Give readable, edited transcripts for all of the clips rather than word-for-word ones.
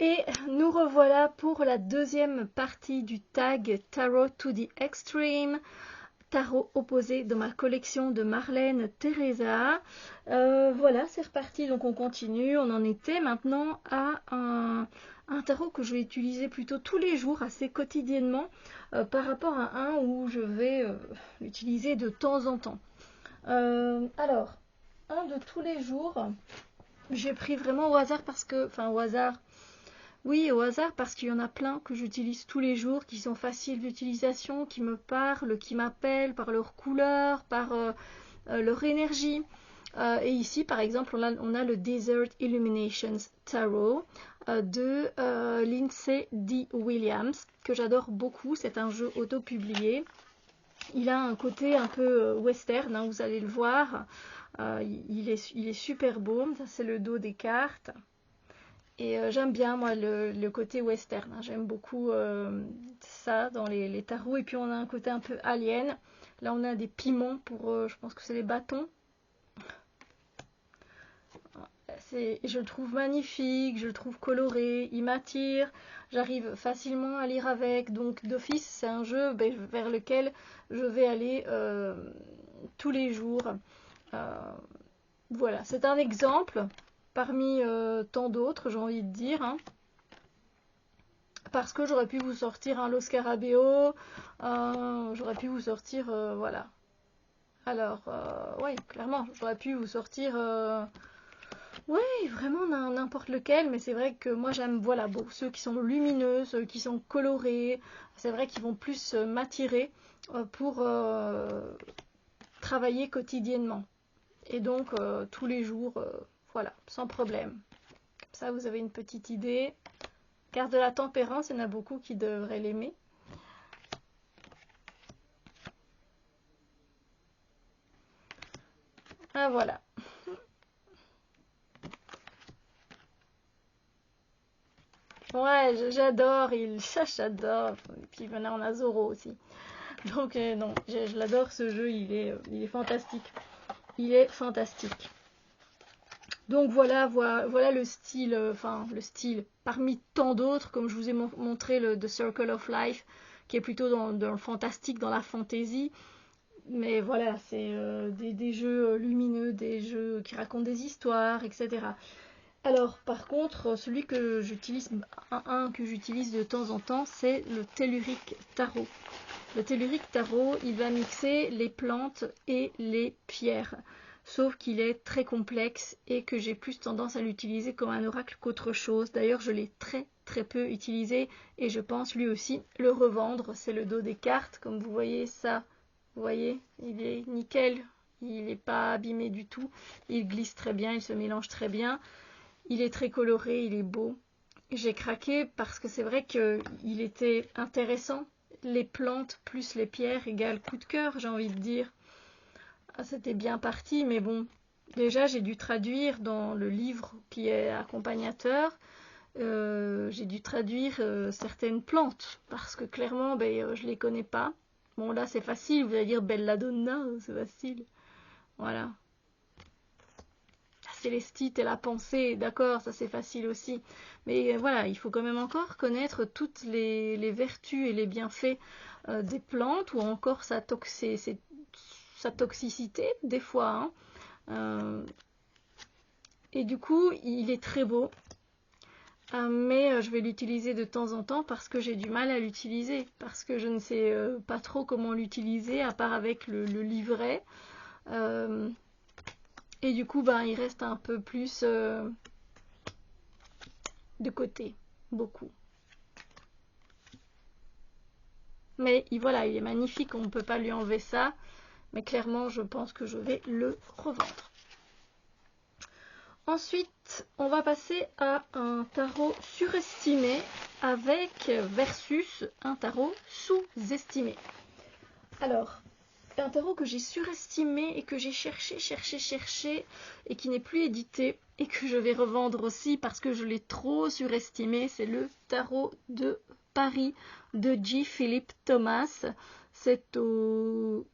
Et nous revoilà pour la deuxième partie du tag Tarot to the Extreme, tarot opposé dans ma collection de Marlène Teresa. Voilà, c'est reparti, donc on continue. On en était maintenant à un tarot que je vais utiliser plutôt tous les jours, assez quotidiennement, par rapport à un où je vais l'utiliser de temps en temps. Alors, un de tous les jours, j'ai pris vraiment au hasard parce que, enfin au hasard, oui, au hasard parce qu'il y en a plein que j'utilise tous les jours, qui sont faciles d'utilisation, qui me parlent, qui m'appellent par leur couleur, par leur énergie. Et ici, par exemple, on a le Desert Illuminations Tarot de Lindsay D. Williams, que j'adore beaucoup. C'est un jeu auto-publié. Il a un côté un peu western, hein, vous allez le voir. Il est super beau. Ça, c'est le dos des cartes. Et j'aime bien, moi, le côté western, hein. J'aime beaucoup ça dans les tarots. Et puis, on a un côté un peu alien. Là, on a des piments pour, je pense que c'est des bâtons. Je le trouve magnifique, je le trouve coloré, il m'attire. J'arrive facilement à lire avec. Donc, d'office, c'est un jeu vers lequel je vais aller tous les jours. Voilà, c'est un exemple parmi tant d'autres, j'ai envie de dire, hein. Parce que j'aurais pu vous sortir un Lo Scarabeo, j'aurais pu vous sortir, voilà. Alors, oui, clairement, j'aurais pu vous sortir, oui, vraiment n'importe lequel, mais c'est vrai que moi j'aime, voilà, bon, ceux qui sont lumineux, ceux qui sont colorés, c'est vrai qu'ils vont plus m'attirer pour travailler quotidiennement. Et donc, tous les jours, voilà, sans problème. Comme ça, vous avez une petite idée. Carte de la tempérance, il y en a beaucoup qui devraient l'aimer. Ah voilà. Ouais, j'adore, ça j'adore. Et puis maintenant on a Zoro aussi. Donc non, je l'adore ce jeu, il est fantastique. Il est fantastique. Donc voilà le style, enfin le style parmi tant d'autres, comme je vous ai montré le The Circle of Life, qui est plutôt dans le fantastique, dans la fantasy. Mais voilà, c'est des jeux lumineux, des jeux qui racontent des histoires, etc. Alors, par contre, celui que j'utilise, un que j'utilise de temps en temps, c'est le Telluric Tarot. Le Telluric Tarot, il va mixer les plantes et les pierres. Sauf qu'il est très complexe et que j'ai plus tendance à l'utiliser comme un oracle qu'autre chose. D'ailleurs, je l'ai très peu utilisé et je pense lui aussi le revendre. C'est le dos des cartes, comme vous voyez ça. Vous voyez, il est nickel. Il n'est pas abîmé du tout. Il glisse très bien, il se mélange très bien. Il est très coloré, il est beau. J'ai craqué parce que c'est vrai qu'il était intéressant. Les plantes plus les pierres égale coup de cœur, j'ai envie de dire. Ah, c'était bien parti, mais bon, déjà j'ai dû traduire dans le livre qui est accompagnateur, j'ai dû traduire certaines plantes parce que clairement, je les connais pas. Bon là c'est facile, vous allez dire Belladonna, c'est facile. Voilà. La célestite et la pensée, d'accord, ça c'est facile aussi. Mais voilà, il faut quand même encore connaître toutes les vertus et les bienfaits des plantes ou encore sa toxicité des fois, hein. Et du coup, il est très beau. Mais je vais l'utiliser de temps en temps parce que j'ai du mal à l'utiliser. Parce que je ne sais pas trop comment l'utiliser, à part avec le livret. Et du coup, il reste un peu plus de côté. Beaucoup. Mais voilà, il est magnifique, on ne peut pas lui enlever ça. Mais clairement, je pense que je vais le revendre. Ensuite, on va passer à un tarot surestimé versus un tarot sous-estimé. Alors, un tarot que j'ai surestimé et que j'ai cherché et qui n'est plus édité et que je vais revendre aussi parce que je l'ai trop surestimé, c'est le tarot de Paris de J. Philip Thomas. C'est aux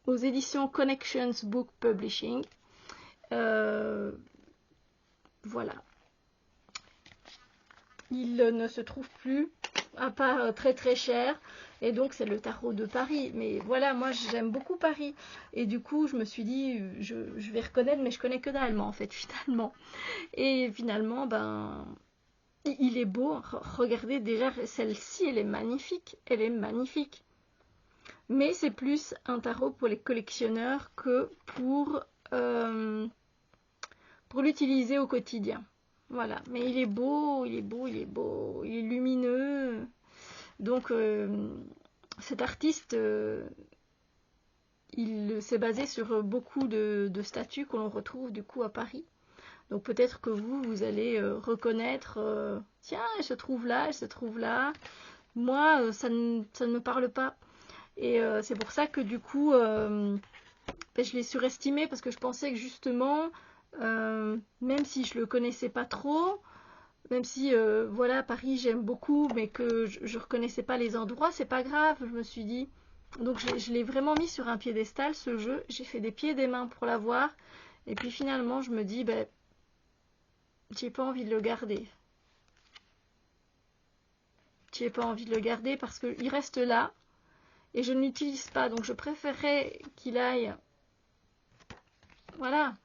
éditions Connections Book Publishing. Voilà. il ne se trouve plus, à part très très cher. Et donc c'est le tarot de Paris. Mais voilà, moi j'aime beaucoup Paris. Et du coup je me suis dit, je vais reconnaître, mais je connais que d'allemand en fait finalement. Et finalement, ben, il est beau. Regardez déjà, celle-ci, elle est magnifique. Elle est magnifique. Mais c'est plus un tarot pour les collectionneurs que pour l'utiliser au quotidien. Voilà, mais il est beau, il est beau, il est beau, il est lumineux. Donc cet artiste, il s'est basé sur beaucoup de statues que l'on retrouve du coup à Paris. Donc peut-être que vous allez reconnaître, tiens, elle se trouve là, elle se trouve là. Moi, ça ne me parle pas. Et c'est pour ça que du coup, je l'ai surestimé parce que je pensais que justement, même si je le connaissais pas trop, même si voilà, Paris j'aime beaucoup, mais que je reconnaissais pas les endroits, c'est pas grave, je me suis dit. Donc je l'ai vraiment mis sur un piédestal ce jeu, j'ai fait des pieds et des mains pour l'avoir, et puis finalement je me dis, ben, j'ai pas envie de le garder. J'ai pas envie de le garder parce qu'il reste là, et je ne l'utilise pas, donc je préférerais qu'il aille, voilà,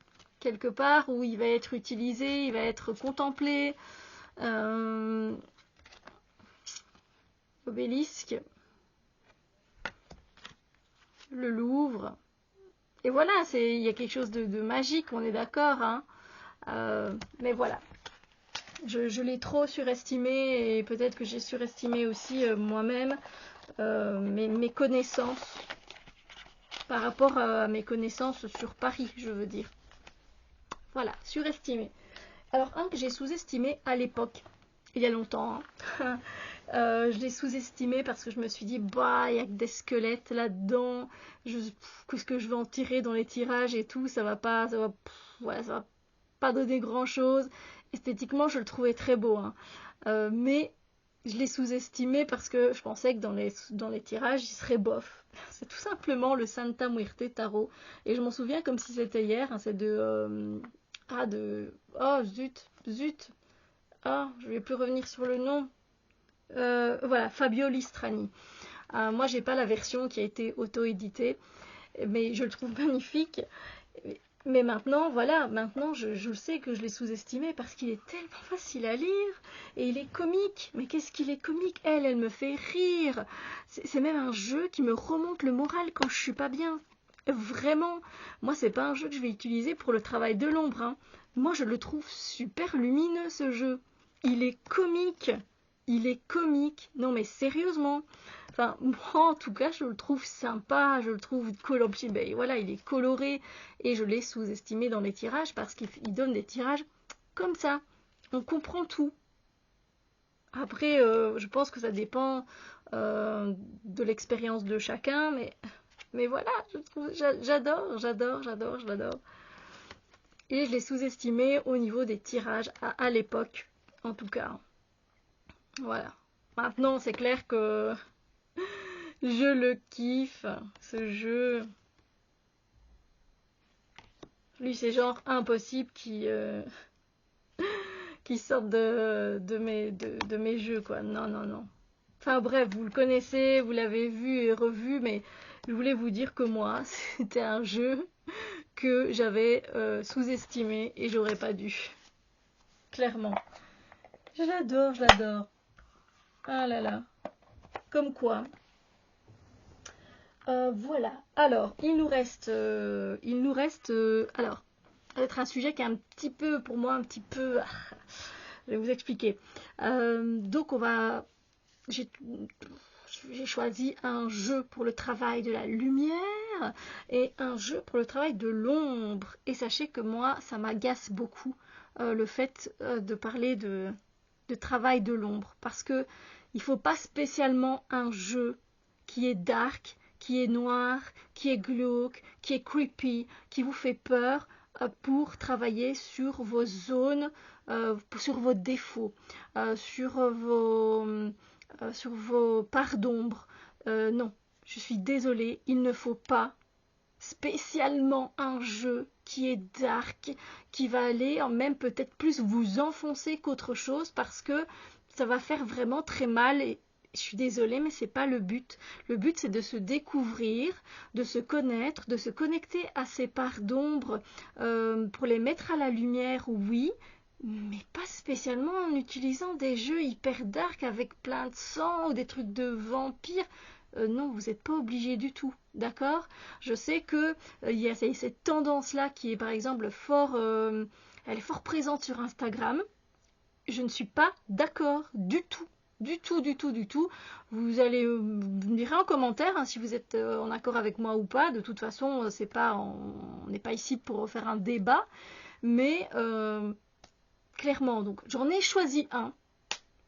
quelque part où il va être utilisé, il va être contemplé. Obélisque, le Louvre. Et voilà, il y a quelque chose de magique, on est d'accord. Hein. Mais voilà, je l'ai trop surestimé et peut-être que j'ai surestimé aussi moi-même mes connaissances par rapport à mes connaissances sur Paris, je veux dire. Voilà, surestimé. Alors un que j'ai sous-estimé à l'époque, il y a longtemps, hein. Je l'ai sous-estimé parce que je me suis dit, bah, il y a que des squelettes là-dedans. Qu'est-ce que je vais en tirer dans les tirages et tout, ça va pas donner grand-chose. Esthétiquement, je le trouvais très beau, hein. Mais je l'ai sous-estimé parce que je pensais que dans les tirages, il serait bof. C'est tout simplement le Santa Muerte Tarot. Et je m'en souviens comme si c'était hier, hein, c'est oh, zut. Ah, je vais plus revenir sur le nom. Voilà, Fabio Listrani. Moi, j'ai pas la version qui a été auto-éditée, mais je le trouve magnifique. Mais maintenant, voilà, maintenant je sais que je l'ai sous-estimé parce qu'il est tellement facile à lire et il est comique. Mais qu'est-ce qu'il est comique? Elle me fait rire. C'est même un jeu qui me remonte le moral quand je suis pas bien. Vraiment, moi, c'est pas un jeu que je vais utiliser pour le travail de l'ombre. Hein. Moi, je le trouve super lumineux ce jeu. Il est comique. Il est comique. Non, mais sérieusement. Enfin, moi, en tout cas, je le trouve sympa. Je le trouve coloré. Ben, voilà, il est coloré. Et je l'ai sous-estimé dans mes tirages parce qu'il donne des tirages comme ça. On comprend tout. Après, je pense que ça dépend de l'expérience de chacun. Mais voilà, j'adore. Et je l'ai sous-estimé au niveau des tirages à l'époque, en tout cas. Voilà. Maintenant, c'est clair que je le kiffe, ce jeu. Lui, c'est genre impossible qui sorte de mes jeux, quoi. Non. Enfin bref, vous le connaissez, vous l'avez vu et revu, mais je voulais vous dire que moi, c'était un jeu que j'avais sous-estimé et j'aurais pas dû. Clairement. Je l'adore. Ah là là. Comme quoi. Voilà. Alors, il nous reste. Alors, ça va être un sujet qui est un petit peu, pour moi, un petit peu. Je vais vous expliquer. Donc, j'ai choisi un jeu pour le travail de la lumière et un jeu pour le travail de l'ombre. Et sachez que moi, ça m'agace beaucoup le fait de parler de travail de l'ombre. Parce que il ne faut pas spécialement un jeu qui est dark, qui est noir, qui est glauque, qui est creepy, qui vous fait peur pour travailler sur vos zones, sur vos défauts, sur vos parts d'ombre. Non, je suis désolée, il ne faut pas spécialement un jeu qui est dark, qui va aller même peut-être plus vous enfoncer qu'autre chose parce que ça va faire vraiment très mal et je suis désolée, mais c'est pas le but. Le but, c'est de se découvrir, de se connaître, de se connecter à ses parts d'ombre pour les mettre à la lumière, oui, mais pas spécialement en utilisant des jeux hyper dark avec plein de sang ou des trucs de vampires. Non, vous n'êtes pas obligé du tout, d'accord? Je sais que il y a cette tendance-là qui est par exemple elle est fort présente sur Instagram. Je ne suis pas d'accord du tout. Du tout, du tout, du tout. Vous allez me dire en commentaire hein, si vous êtes en accord avec moi ou pas. De toute façon, on n'est pas ici pour faire un débat. Mais clairement, donc j'en ai choisi un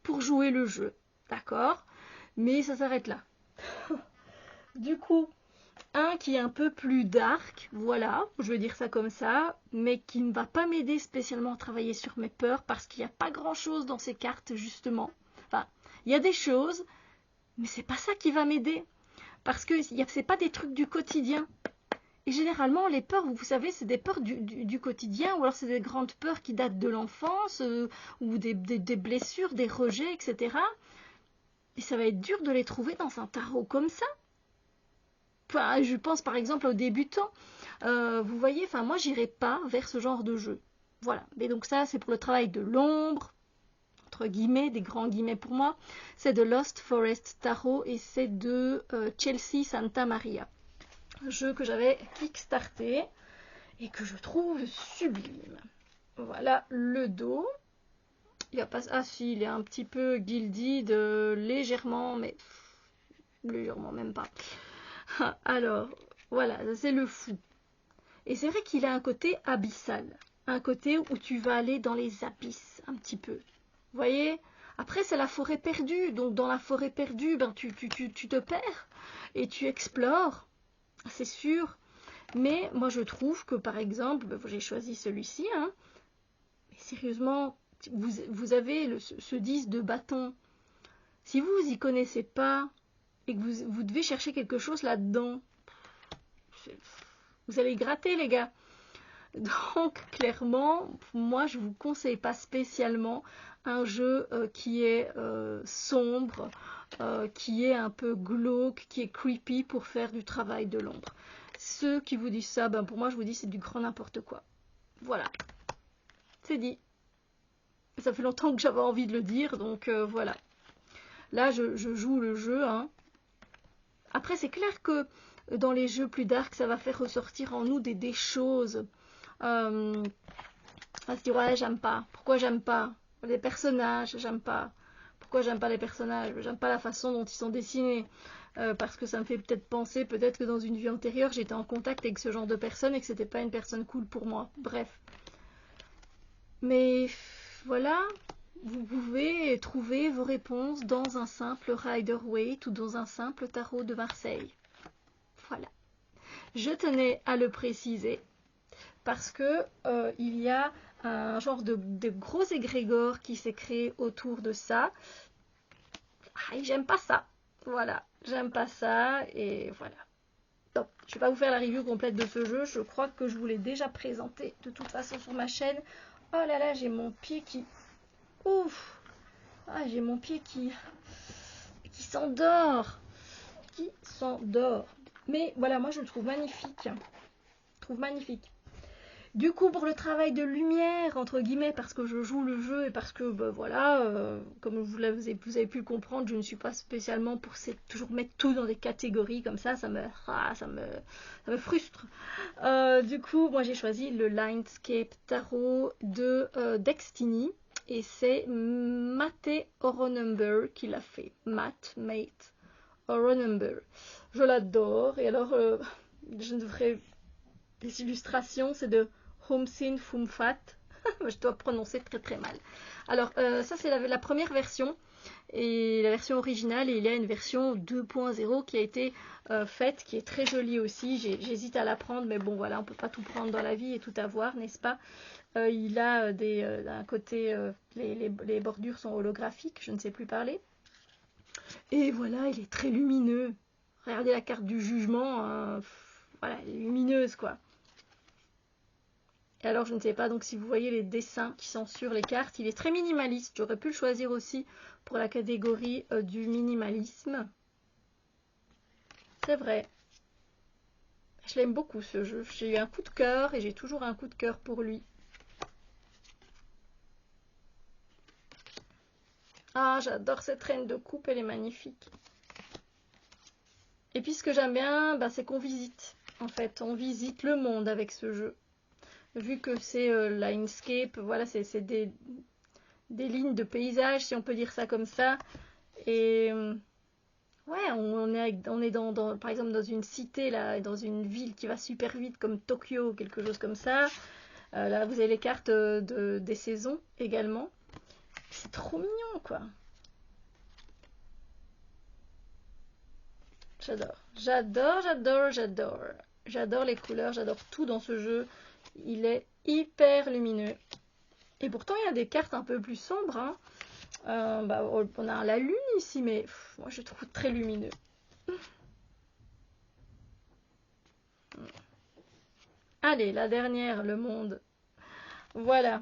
pour jouer le jeu. D'accord? Mais ça s'arrête là. Du coup, un qui est un peu plus dark, voilà, je vais dire ça comme ça, mais qui ne va pas m'aider spécialement à travailler sur mes peurs parce qu'il n'y a pas grand chose dans ces cartes justement. Enfin, il y a des choses, mais c'est pas ça qui va m'aider parce que c'est pas des trucs du quotidien. Et généralement, les peurs, vous savez, c'est des peurs du quotidien ou alors c'est des grandes peurs qui datent de l'enfance ou des blessures, des rejets, etc. Et ça va être dur de les trouver dans un tarot comme ça. Enfin, je pense par exemple aux débutants. Vous voyez, enfin moi j'irai pas vers ce genre de jeu. Voilà. Mais donc ça c'est pour le travail de l'ombre, entre guillemets, des grands guillemets pour moi. C'est de Lost Forest Tarot et c'est de Chelsea Santa Maria. Un jeu que j'avais kickstarté et que je trouve sublime. Voilà le dos. Il y a pas... Ah si, il est un petit peu gilded, légèrement, mais légèrement même pas. Alors, voilà, c'est le fou. Et c'est vrai qu'il a un côté abyssal, un côté où tu vas aller dans les abysses un petit peu. Vous voyez? Après, c'est la forêt perdue. Donc, dans la forêt perdue, ben, tu te perds et tu explores, c'est sûr. Mais moi, je trouve que, par exemple, ben, j'ai choisi celui-ci. Hein, mais sérieusement, vous avez ce 10 de bâton. Si vous y connaissez pas et que vous devez chercher quelque chose là-dedans, vous allez gratter, les gars. Donc, clairement, moi, je ne vous conseille pas spécialement un jeu qui est sombre, qui est un peu glauque, qui est creepy pour faire du travail de l'ombre. Ceux qui vous disent ça, ben pour moi, je vous dis c'est du grand n'importe quoi. Voilà, c'est dit. Ça fait longtemps que j'avais envie de le dire, donc voilà. Là, je joue le jeu. Hein. Après, c'est clair que dans les jeux plus dark, ça va faire ressortir en nous des choses. On va se dire, ouais, j'aime pas. Pourquoi j'aime pas? Les personnages, j'aime pas. Pourquoi j'aime pas les personnages? J'aime pas la façon dont ils sont dessinés. Parce que ça me fait peut-être penser, peut-être que dans une vie antérieure, j'étais en contact avec ce genre de personne et que c'était pas une personne cool pour moi. Bref. Mais voilà, vous pouvez trouver vos réponses dans un simple Rider-Waite ou dans un simple tarot de Marseille. Voilà. Je tenais à le préciser parce que il y a un genre de gros égrégore qui s'est créé autour de ça. Ah, et j'aime pas ça. Voilà, j'aime pas ça et voilà. Donc, je vais pas vous faire la review complète de ce jeu. Je crois que je vous l'ai déjà présenté de toute façon sur ma chaîne. Oh là là, j'ai mon pied qui... Ouf. Ah, j'ai mon pied qui s'endort. Qui s'endort. Mais voilà, moi je le trouve magnifique. Je trouve magnifique. Du coup, pour le travail de lumière, entre guillemets, parce que je joue le jeu et parce que, ben, voilà, comme vous avez pu le comprendre, je ne suis pas spécialement pour toujours mettre tout dans des catégories comme ça, ça me frustre. Du coup, moi j'ai choisi le Linescape Tarot de Destiny et c'est Mate Oronumber qui l'a fait. Mate Oronumber. Je l'adore et alors, je devrais... Les illustrations, c'est de Homsin Fumfat. Je dois prononcer très très mal. Alors, ça c'est la première version, et la version originale, et il y a une version 2.0 qui a été faite, qui est très jolie aussi. J'hésite à la prendre, mais bon voilà, on peut pas tout prendre dans la vie et tout avoir, n'est-ce pas? Il a d'un côté, les bordures sont holographiques, je ne sais plus parler. Et voilà, il est très lumineux. Regardez la carte du jugement, voilà, elle est lumineuse quoi. Et alors je ne sais pas donc si vous voyez les dessins qui sont sur les cartes, il est très minimaliste. J'aurais pu le choisir aussi pour la catégorie du minimalisme. C'est vrai. Je l'aime beaucoup ce jeu. J'ai eu un coup de cœur et j'ai toujours un coup de cœur pour lui. Ah, j'adore cette reine de coupe, elle est magnifique. Et puis ce que j'aime bien, bah, c'est qu'on visite. En fait, on visite le monde avec ce jeu. Vu que c'est Linescape, voilà, c'est des lignes de paysage, si on peut dire ça comme ça. Et ouais, on est par exemple dans une cité, là, dans une ville qui va super vite, comme Tokyo, quelque chose comme ça. Là, vous avez les cartes des saisons également. C'est trop mignon, quoi. J'adore. J'adore, j'adore, j'adore. J'adore les couleurs, j'adore tout dans ce jeu. Il est hyper lumineux. Et pourtant, il y a des cartes un peu plus sombres. Hein. Bah, on a la lune ici, mais moi je trouve très lumineux. Allez, la dernière, le monde. Voilà.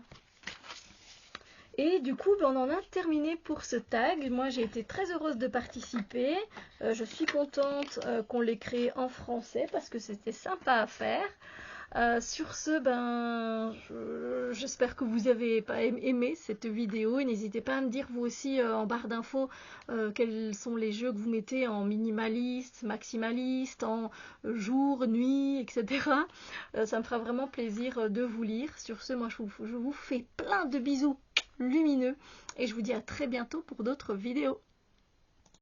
Et du coup, on en a terminé pour ce tag. Moi, j'ai été très heureuse de participer. Je suis contente qu'on l'ait créé en français parce que c'était sympa à faire. Sur ce, j'espère que vous avez aimé cette vidéo et n'hésitez pas à me dire vous aussi en barre d'infos quels sont les jeux que vous mettez en minimaliste, maximaliste, en jour, nuit, etc. Ça me fera vraiment plaisir de vous lire. Sur ce, moi je vous fais plein de bisous lumineux et je vous dis à très bientôt pour d'autres vidéos.